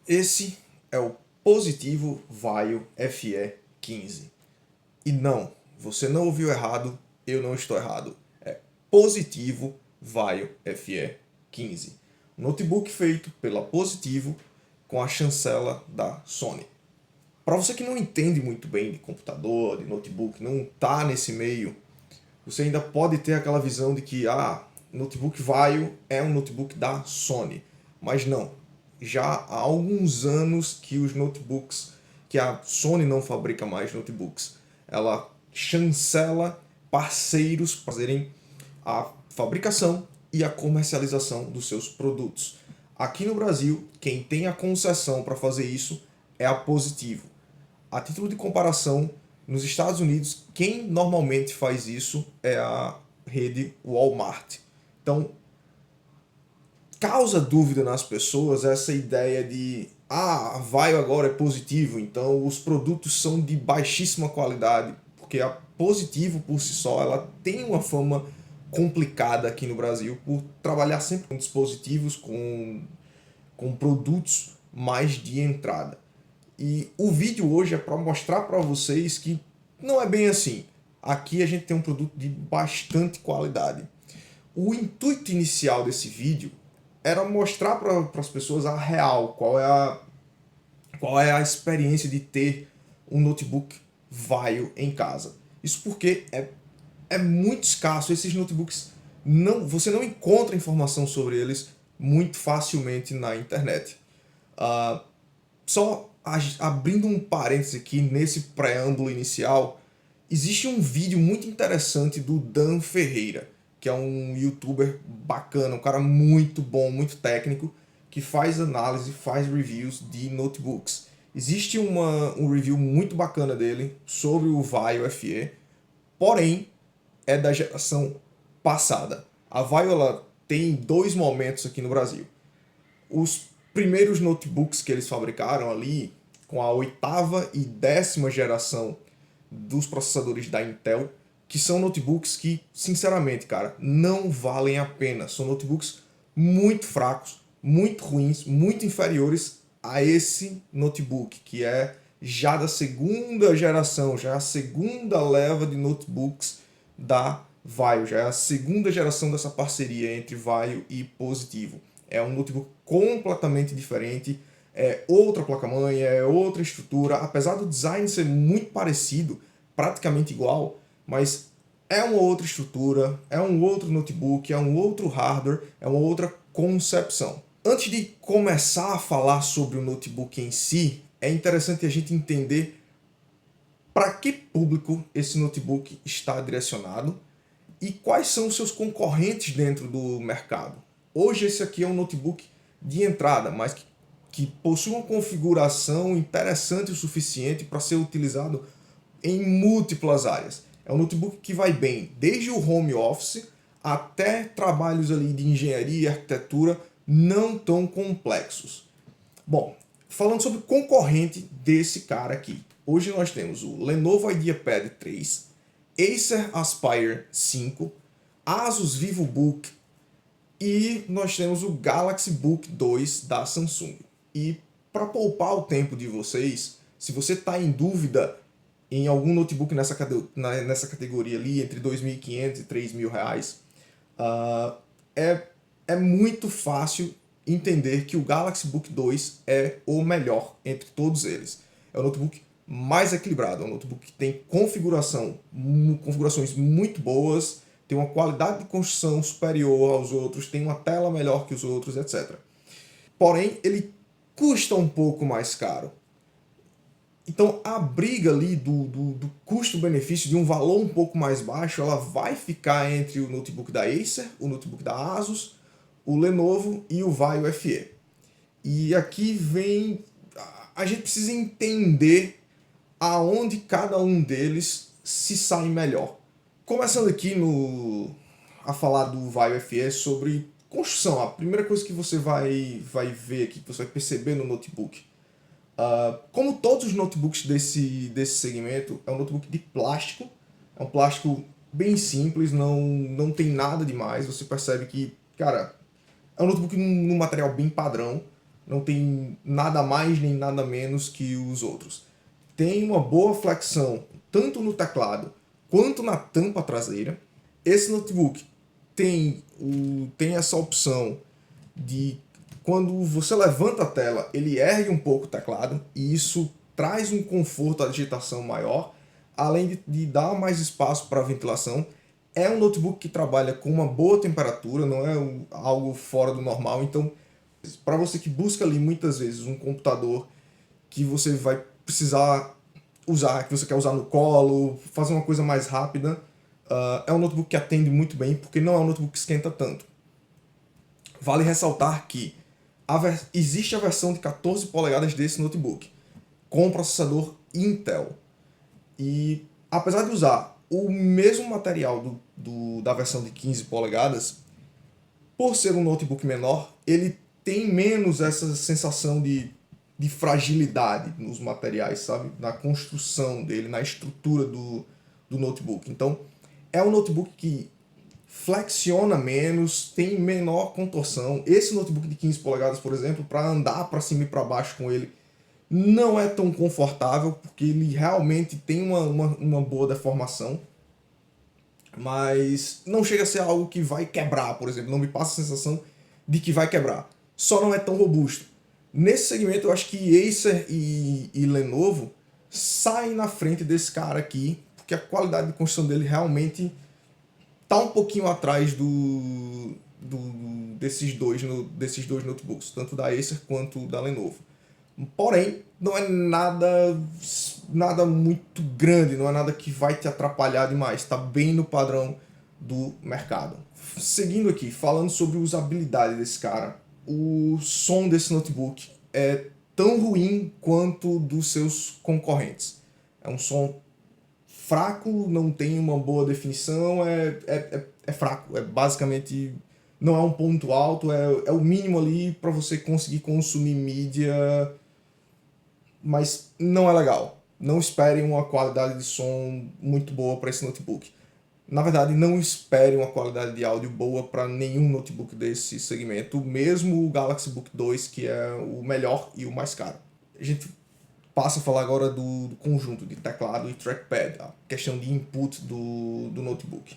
Esse é o Positivo Vaio FE15. E não, você não ouviu errado, eu não estou errado. É Positivo Vaio FE15. Um notebook feito pela Positivo com a chancela da Sony. Para você que não entende muito bem de computador, de notebook, não está nesse meio, você ainda pode ter aquela visão de que notebook Vaio é um notebook da Sony. Mas não. Já há alguns anos que os notebooks, que a Sony não fabrica mais notebooks. Ela chancela parceiros para fazerem a fabricação e a comercialização dos seus produtos. Aqui no Brasil, quem tem a concessão para fazer isso é a Positivo. A título de comparação, nos Estados Unidos, quem normalmente faz isso é a rede Walmart. Então, causa dúvida nas pessoas essa ideia de a Vaio agora é positivo, então os produtos são de baixíssima qualidade, porque a Positivo por si só ela tem uma fama complicada aqui no Brasil por trabalhar sempre com dispositivos, com produtos mais de entrada. E o vídeo hoje é para mostrar para vocês que não é bem assim. Aqui a gente tem um produto de bastante qualidade. O intuito inicial desse vídeo era mostrar para as pessoas a real, qual é a experiência de ter um notebook Vaio em casa. Isso porque é muito escasso. Esses notebooks, você não encontra informação sobre eles muito facilmente na internet. Uh, Só abrindo um parêntese aqui nesse preâmbulo inicial, existe um vídeo muito interessante do Dan Ferreira, que é um youtuber bacana, um cara muito bom, muito técnico, que faz análise, faz reviews de notebooks. Existe um review muito bacana dele sobre o Vaio FE, porém é da geração passada. A Vaio ela tem dois momentos aqui no Brasil. Os primeiros notebooks que eles fabricaram ali, com a oitava e décima geração dos processadores da Intel, que são notebooks que, sinceramente, cara, não valem a pena. São notebooks muito fracos, muito ruins, muito inferiores a esse notebook, que é já da segunda geração, já é a segunda leva de notebooks da Vaio, já é a segunda geração dessa parceria entre Vaio e Positivo. É um notebook completamente diferente, é outra placa-mãe, é outra estrutura, apesar do design ser muito parecido, praticamente igual, mas é uma outra estrutura, é um outro notebook, é um outro hardware, é uma outra concepção. Antes de começar a falar sobre o notebook em si, é interessante a gente entender para que público esse notebook está direcionado e quais são os seus concorrentes dentro do mercado. Hoje esse aqui é um notebook de entrada, mas que possui uma configuração interessante o suficiente para ser utilizado em múltiplas áreas. É um notebook que vai bem desde o home office até trabalhos ali de engenharia e arquitetura não tão complexos. Bom, falando sobre o concorrente desse cara aqui. Hoje nós temos o Lenovo IdeaPad 3, Acer Aspire 5, Asus VivoBook e nós temos o Galaxy Book 2 da Samsung. E para poupar o tempo de vocês, se você está em dúvida em algum notebook nessa categoria ali, entre 2.500 e 3.000 reais, é, é muito fácil entender que o Galaxy Book 2 é o melhor entre todos eles. É o notebook mais equilibrado, é um notebook que tem configurações muito boas, tem uma qualidade de construção superior aos outros, tem uma tela melhor que os outros, etc. Porém, ele custa um pouco mais caro. Então, a briga ali do custo-benefício de um valor um pouco mais baixo, ela vai ficar entre o notebook da Acer, o notebook da Asus, o Lenovo e o Vaio FE. E aqui vem... A gente precisa entender aonde cada um deles se sai melhor. Começando aqui a falar do Vaio FE sobre construção. A primeira coisa que você vai ver aqui, que você vai perceber no notebook. Como todos os notebooks desse segmento, é um notebook de plástico. É um plástico bem simples, não tem nada demais. Você percebe que, cara, é um notebook num material bem padrão. não tem nada mais nem nada menos que os outros. Tem uma boa flexão tanto no teclado quanto na tampa traseira. Esse notebook tem essa opção de quando você levanta a tela, ele ergue um pouco o teclado e isso traz um conforto à digitação maior, além de dar mais espaço para ventilação. É um notebook que trabalha com uma boa temperatura, não é algo fora do normal. Então, para você que busca ali muitas vezes um computador que você vai precisar usar, que você quer usar no colo, fazer uma coisa mais rápida, é um notebook que atende muito bem, porque não é um notebook que esquenta tanto. Vale ressaltar que existe a versão de 14 polegadas desse notebook, com processador Intel. E apesar de usar o mesmo material da versão de 15 polegadas, por ser um notebook menor, ele tem menos essa sensação de fragilidade nos materiais, sabe? Na construção dele, na estrutura do notebook. Então, é um notebook que flexiona menos, tem menor contorção. Esse notebook de 15 polegadas, por exemplo, para andar para cima e para baixo com ele, não é tão confortável, porque ele realmente tem uma boa deformação, mas não chega a ser algo que vai quebrar, por exemplo. Não me passa a sensação de que vai quebrar. Só não é tão robusto. Nesse segmento, eu acho que Acer e Lenovo saem na frente desse cara aqui, porque a qualidade de construção dele realmente tá um pouquinho atrás desses dois notebooks, tanto da Acer quanto da Lenovo. Porém, não é nada muito grande, não é nada que vai te atrapalhar demais, está bem no padrão do mercado. Seguindo aqui, falando sobre usabilidade desse cara, o som desse notebook é tão ruim quanto dos seus concorrentes. É um som fraco, não tem uma boa definição, é fraco, é basicamente não é um ponto alto, é o mínimo ali para você conseguir consumir mídia, mas não é legal. Não esperem uma qualidade de som muito boa para esse notebook. Na verdade, não esperem uma qualidade de áudio boa para nenhum notebook desse segmento, mesmo o Galaxy Book 2, que é o melhor e o mais caro. A gente passa a falar agora do conjunto de teclado e trackpad, a questão de input do notebook.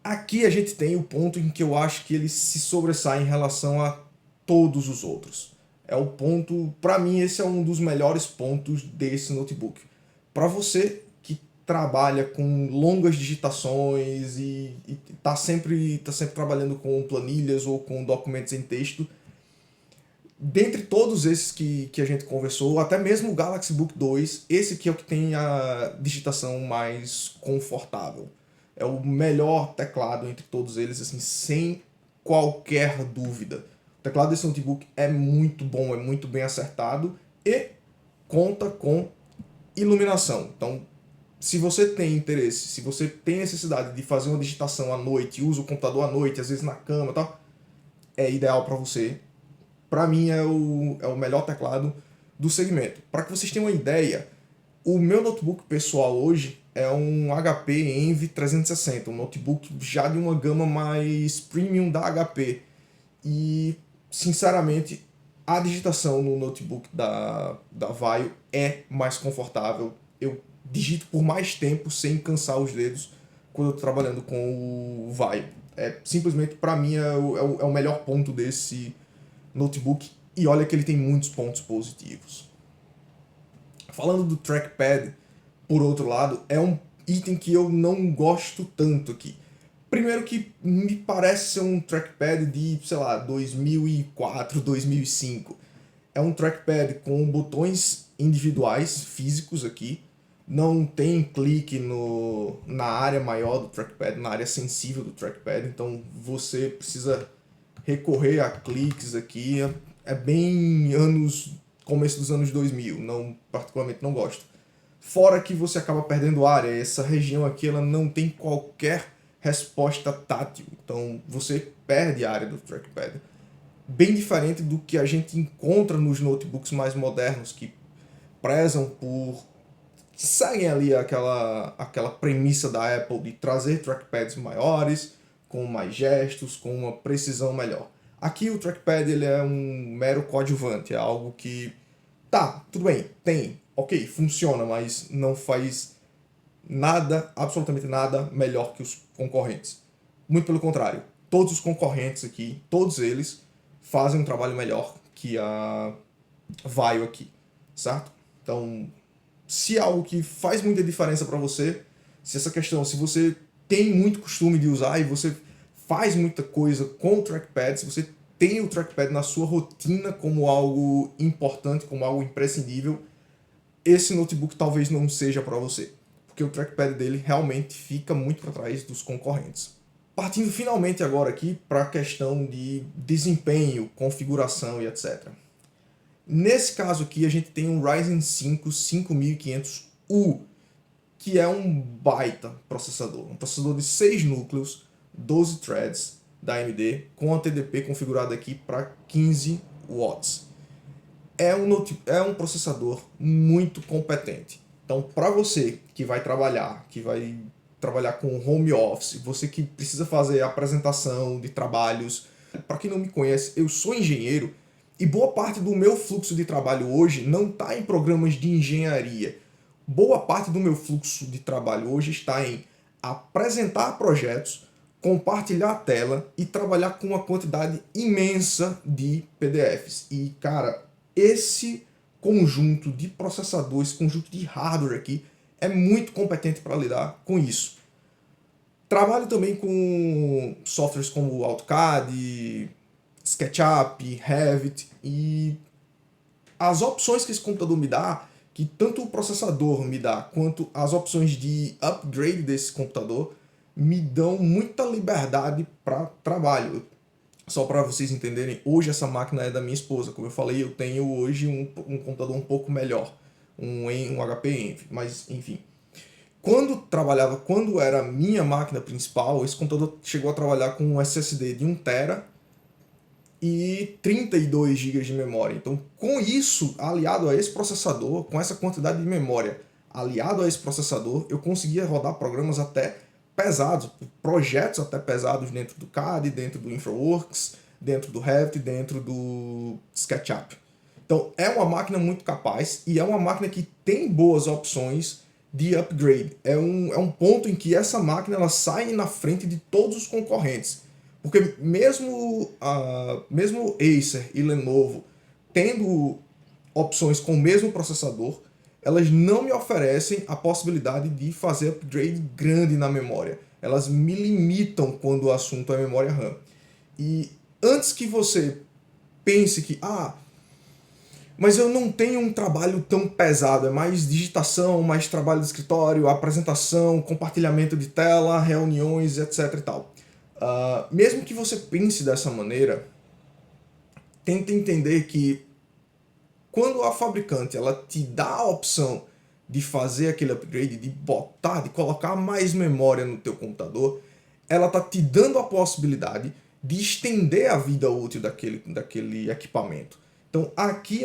Aqui a gente tem o ponto em que eu acho que ele se sobressai em relação a todos os outros. É o ponto, para mim, esse é um dos melhores pontos desse notebook. Para você que trabalha com longas digitações e tá sempre trabalhando com planilhas ou com documentos em texto, dentre todos esses que a gente conversou, até mesmo o Galaxy Book 2, esse aqui é o que tem a digitação mais confortável. É o melhor teclado entre todos eles, assim, sem qualquer dúvida. O teclado desse notebook é muito bom, é muito bem acertado e conta com iluminação. Então, se você tem interesse, se você tem necessidade de fazer uma digitação à noite, usa o computador à noite, às vezes na cama e tal, é ideal para você. Para mim é o melhor teclado do segmento. Para que vocês tenham uma ideia, o meu notebook pessoal hoje é um HP Envy 360, um notebook já de uma gama mais premium da HP. E, sinceramente, a digitação no notebook da Vaio é mais confortável. Eu digito por mais tempo sem cansar os dedos quando eu estou trabalhando com o Vaio. Simplesmente, para mim, é o melhor ponto desse notebook, e olha que ele tem muitos pontos positivos. Falando do trackpad, por outro lado, é um item que eu não gosto tanto aqui. Primeiro que me parece ser um trackpad de, sei lá, 2004, 2005. É um trackpad com botões individuais, físicos aqui. Não tem clique na área maior do trackpad, na área sensível do trackpad. Então você precisa recorrer a cliques aqui. É bem começo dos anos 2000, particularmente não gosto. Fora que você acaba perdendo área, essa região aqui ela não tem qualquer resposta tátil, então você perde a área do trackpad. Bem diferente do que a gente encontra nos notebooks mais modernos, que prezam que seguem ali aquela premissa da Apple de trazer trackpads maiores, com mais gestos, com uma precisão melhor. Aqui o trackpad ele é um mero coadjuvante, é algo que, tá, tudo bem, tem, ok, funciona, mas não faz nada, absolutamente nada melhor que os concorrentes. Muito pelo contrário, todos os concorrentes aqui, todos eles fazem um trabalho melhor que a Vaio aqui, certo? Então, se é algo que faz muita diferença para você, se essa questão, se você tem muito costume de usar e você faz muita coisa com o trackpad, se você tem o trackpad na sua rotina como algo importante, como algo imprescindível, esse notebook talvez não seja para você, porque o trackpad dele realmente fica muito para trás dos concorrentes. Partindo finalmente agora aqui para a questão de desempenho, configuração e etc. Nesse caso aqui a gente tem um Ryzen 5 5500U, que é um baita processador. Um processador de 6 núcleos, 12 threads da AMD, com a TDP configurada aqui para 15 watts. É um processador muito competente. Então, para você que vai trabalhar com home office, você que precisa fazer apresentação de trabalhos, para quem não me conhece, eu sou engenheiro e boa parte do meu fluxo de trabalho hoje não está em programas de engenharia. Boa parte do meu fluxo de trabalho hoje está em apresentar projetos, compartilhar a tela e trabalhar com uma quantidade imensa de PDFs. E, cara, esse conjunto de processador, esse conjunto de hardware aqui é muito competente para lidar com isso. Trabalho também com softwares como AutoCAD, SketchUp, Revit e as opções que esse computador me dá, que tanto o processador me dá, quanto as opções de upgrade desse computador, me dão muita liberdade para trabalho. Só para vocês entenderem, hoje essa máquina é da minha esposa. Como eu falei, eu tenho hoje um computador um pouco melhor, um HP Envy, mas enfim. Quando era a minha máquina principal, esse computador chegou a trabalhar com um SSD de 1 TB e 32 GB de memória. Então, com isso, aliado a esse processador, com essa quantidade de memória, aliado a esse processador, eu conseguia rodar programas até pesados, projetos até pesados dentro do CAD, dentro do InfraWorks, dentro do Revit, dentro do SketchUp. Então, é uma máquina muito capaz e é uma máquina que tem boas opções de upgrade. É um ponto em que essa máquina ela sai na frente de todos os concorrentes. Porque mesmo Acer e Lenovo tendo opções com o mesmo processador, elas não me oferecem a possibilidade de fazer upgrade grande na memória. Elas me limitam quando o assunto é memória RAM. E antes que você pense que, mas eu não tenho um trabalho tão pesado, é mais digitação, mais trabalho de escritório, apresentação, compartilhamento de tela, reuniões, etc e tal. Mesmo que você pense dessa maneira, tenta entender que quando a fabricante ela te dá a opção de fazer aquele upgrade, de colocar mais memória no teu computador, ela tá te dando a possibilidade de estender a vida útil daquele equipamento. Então aqui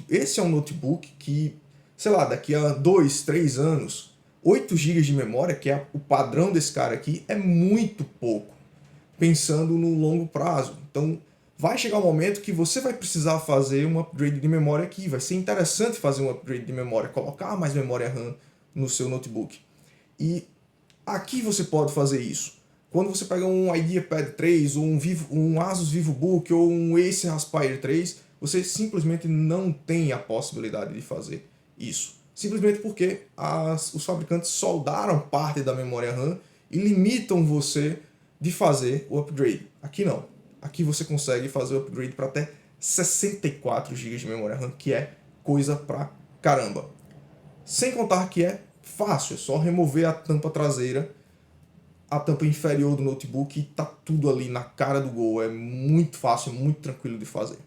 esse é um notebook que, sei lá, daqui a 2, 3 anos, 8 GB de memória, que é o padrão desse cara aqui, é muito pouco, pensando no longo prazo. Então vai chegar um momento que você vai precisar fazer um upgrade de memória aqui. Vai ser interessante fazer um upgrade de memória, colocar mais memória RAM no seu notebook. E aqui você pode fazer isso. Quando você pega um IdeaPad 3, ou um Asus VivoBook, ou um Acer Aspire 3, você simplesmente não tem a possibilidade de fazer isso. Simplesmente porque os fabricantes soldaram parte da memória RAM e limitam você de fazer o upgrade. Aqui não. Aqui você consegue fazer o upgrade para até 64 GB de memória RAM, que é coisa pra caramba. Sem contar que é fácil, é só remover a tampa traseira, a tampa inferior do notebook e tá tudo ali na cara do gol. É muito fácil, muito tranquilo de fazer.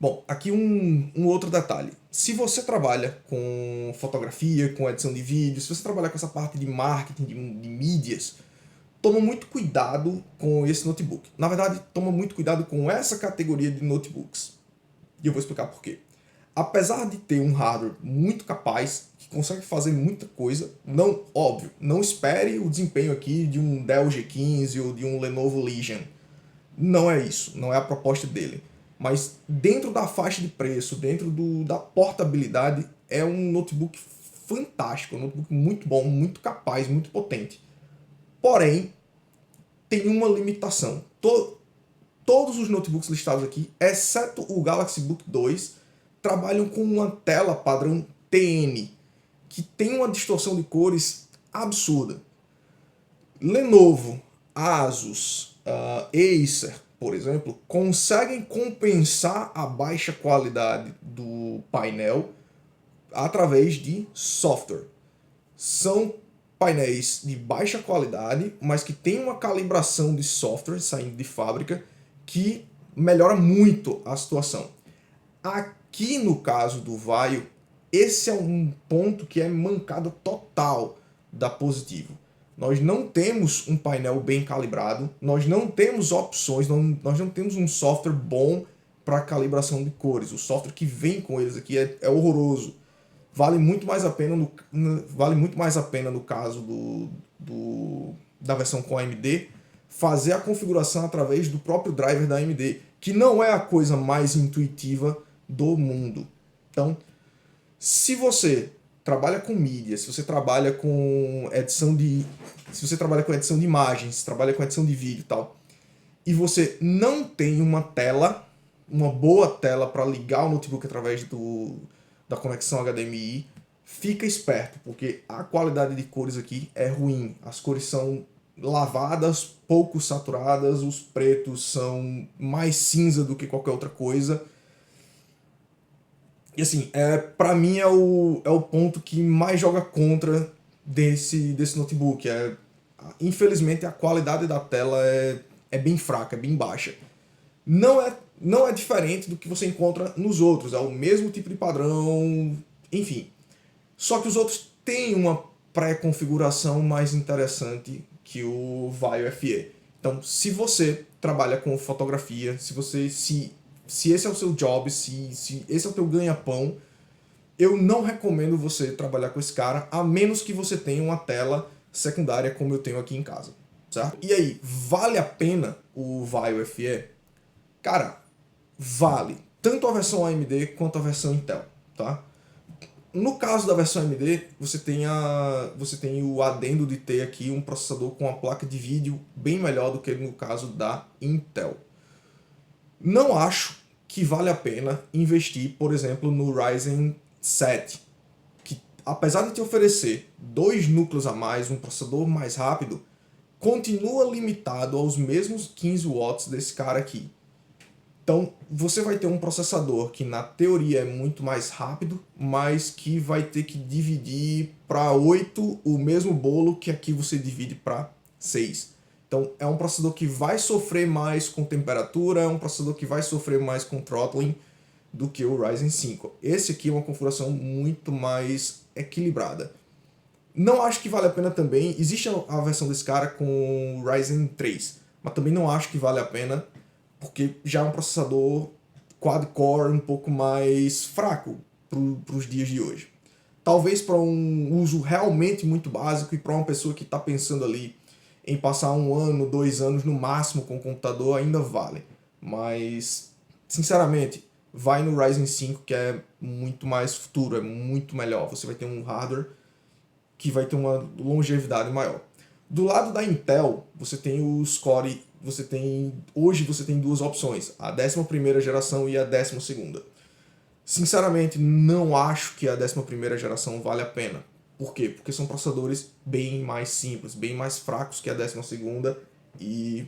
Bom, aqui um outro detalhe. Se você trabalha com fotografia, com edição de vídeo, se você trabalha com essa parte de marketing, de mídias, toma muito cuidado com esse notebook. Na verdade, toma muito cuidado com essa categoria de notebooks. E eu vou explicar por quê. Apesar de ter um hardware muito capaz, que consegue fazer muita coisa, óbvio, não espere o desempenho aqui de um Dell G15 ou de um Lenovo Legion. Não é isso, não é a proposta dele. Mas dentro da faixa de preço, dentro da portabilidade, é um notebook fantástico, um notebook muito bom, muito capaz, muito potente. Porém, tem uma limitação. Todos os notebooks listados aqui, exceto o Galaxy Book 2, trabalham com uma tela padrão TN, que tem uma distorção de cores absurda. Lenovo, Asus, Acer, por exemplo, conseguem compensar a baixa qualidade do painel através de software. São painéis de baixa qualidade, mas que tem uma calibração de software saindo de fábrica que melhora muito a situação. Aqui no caso do Vaio, esse é um ponto que é mancada total da Positivo. Nós não temos um painel bem calibrado, nós não temos opções, nós não temos um software bom para calibração de cores. O software que vem com eles aqui é horroroso. Vale muito mais a pena no caso da versão com AMD, fazer a configuração através do próprio driver da AMD, que não é a coisa mais intuitiva do mundo. Então, se você trabalha com mídia, se você trabalha com edição de imagens, se trabalha com edição de vídeo e tal, e você não tem uma boa tela para ligar o notebook através da conexão HDMI, fica esperto, porque a qualidade de cores aqui é ruim. As cores são lavadas, pouco saturadas, os pretos são mais cinza do que qualquer outra coisa. E assim, pra mim é o ponto que mais joga contra desse notebook. Infelizmente a qualidade da tela é bem fraca, é bem baixa. Não é diferente do que você encontra nos outros, é o mesmo tipo de padrão, enfim. Só que os outros têm uma pré-configuração mais interessante que o Vaio FE. Então, se você trabalha com fotografia, se esse é o seu job, se esse é o teu ganha-pão, eu não recomendo você trabalhar com esse cara, a menos que você tenha uma tela secundária como eu tenho aqui em casa, certo? E aí, vale a pena o Vaio FE? Cara, vale. Tanto a versão AMD quanto a versão Intel, tá? No caso da versão AMD, você tem o adendo de ter aqui um processador com uma placa de vídeo bem melhor do que no caso da Intel. Não acho que vale a pena investir, por exemplo, no Ryzen 7, que apesar de te oferecer 2 núcleos a mais, um processador mais rápido, continua limitado aos mesmos 15 watts desse cara aqui. Então, você vai ter um processador que na teoria é muito mais rápido, mas que vai ter que dividir para 8 o mesmo bolo que aqui você divide para 6. Então, é um processador que vai sofrer mais com temperatura, é um processador que vai sofrer mais com throttling do que o Ryzen 5. Esse aqui é uma configuração muito mais equilibrada. Não acho que vale a pena também. Existe a versão desse cara com o Ryzen 3, mas também não acho que vale a pena, porque já é um processador quad-core um pouco mais fraco para os dias de hoje. Talvez para um uso realmente muito básico e para uma pessoa que está pensando ali em passar 1 ano, 2 anos no máximo com o computador, ainda vale. Mas, sinceramente, vai no Ryzen 5, que é muito mais futuro, é muito melhor. Você vai ter um hardware que vai ter uma longevidade maior. Do lado da Intel, você tem os Core, hoje você tem 2 opções, a 11ª geração e a 12ª. Sinceramente, não acho que a 11ª geração vale a pena. Por quê? Porque são processadores bem mais simples, bem mais fracos que a 12ª e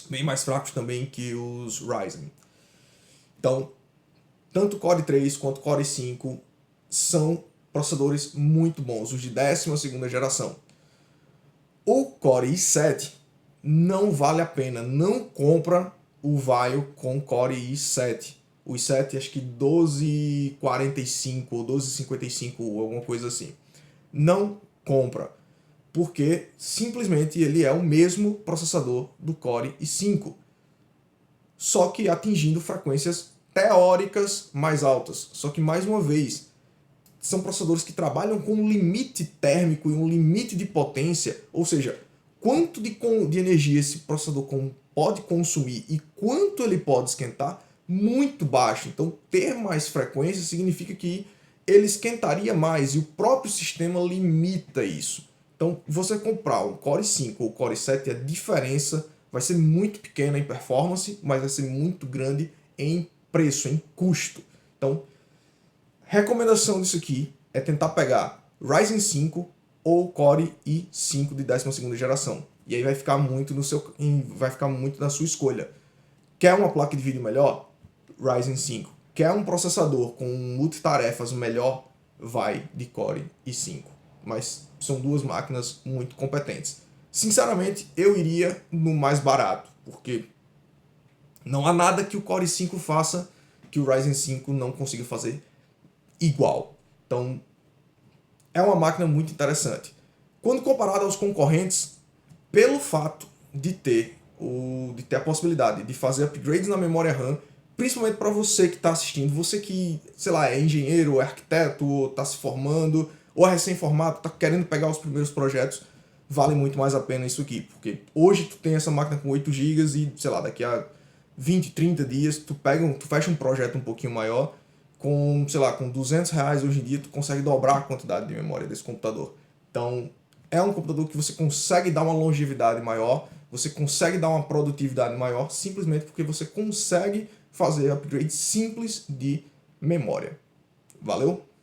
bem mais fracos também que os Ryzen. Então, tanto o Core 3 quanto o Core 5 são processadores muito bons, os de 12ª geração. O Core i7 não vale a pena, não compra o Vaio com Core i7. O i7 acho que 1245 ou 1255 ou alguma coisa assim. Não compra, porque simplesmente ele é o mesmo processador do Core i5, só que atingindo frequências teóricas mais altas. Só que, mais uma vez, são processadores que trabalham com um limite térmico e um limite de potência, ou seja, quanto de energia esse processador pode consumir e quanto ele pode esquentar, muito baixo. Então, ter mais frequência significa que ele esquentaria mais e o próprio sistema limita isso. Então, você comprar um Core 5 ou Core 7, a diferença vai ser muito pequena em performance, mas vai ser muito grande em preço, em custo. Então, recomendação disso aqui é tentar pegar Ryzen 5 ou Core i5 de 12ª geração. E aí vai ficar muito na sua escolha. Quer uma placa de vídeo melhor? Ryzen 5. Quer um processador com multitarefas melhor? Vai de Core i5. Mas são duas máquinas muito competentes. Sinceramente, eu iria no mais barato, porque não há nada que o Core i5 faça que o Ryzen 5 não consiga fazer igual. Então, é uma máquina muito interessante. Quando comparado aos concorrentes, pelo fato de ter a possibilidade de fazer upgrades na memória RAM, principalmente para você que está assistindo, você que, sei lá, é engenheiro, é arquiteto, ou está se formando, ou é recém-formado, está querendo pegar os primeiros projetos, vale muito mais a pena isso aqui, porque hoje tu tem essa máquina com 8 GB e, sei lá, daqui a 20, 30 dias tu fecha um projeto um pouquinho maior, com, sei lá, com R$ 200 hoje em dia tu consegue dobrar a quantidade de memória desse computador. Então, é um computador que você consegue dar uma longevidade maior, você consegue dar uma produtividade maior, simplesmente porque você consegue fazer upgrades simples de memória. Valeu?